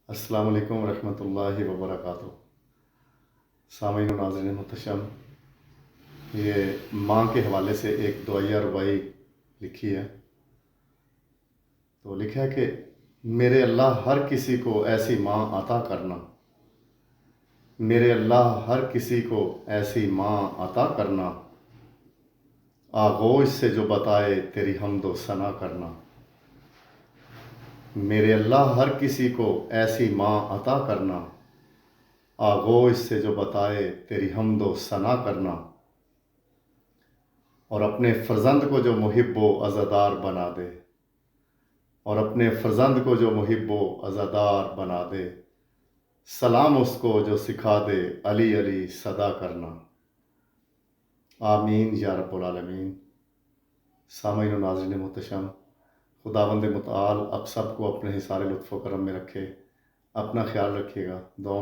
السلام علیکم ورحمۃ اللہ وبرکاتہ۔ سامعین و ناظرین محتشم، یہ ماں کے حوالے سے ایک دعائیہ ربائی لکھی ہے۔ تو لکھا ہے کہ میرے اللہ ہر کسی کو ایسی ماں عطا کرنا، میرے اللہ ہر کسی کو ایسی ماں عطا کرنا، آغوش سے جو بتائے تیری حمد و ثنا کرنا۔ میرے اللہ ہر کسی کو ایسی ماں عطا کرنا، آغوش سے جو بتائے تیری حمد و ثنا کرنا، اور اپنے فرزند کو جو محب و عزادار بنا دے، اور اپنے فرزند کو جو محب و عزادار بنا دے، سلام اس کو جو سکھا دے علی علی صدا کرنا۔ آمین یا رب العالمین۔ سامعین و ناظرین محتشم، خداوند متعال اب سب کو اپنے حصار لطف و کرم میں رکھے۔ اپنا خیال رکھیے گا، دعاؤں میں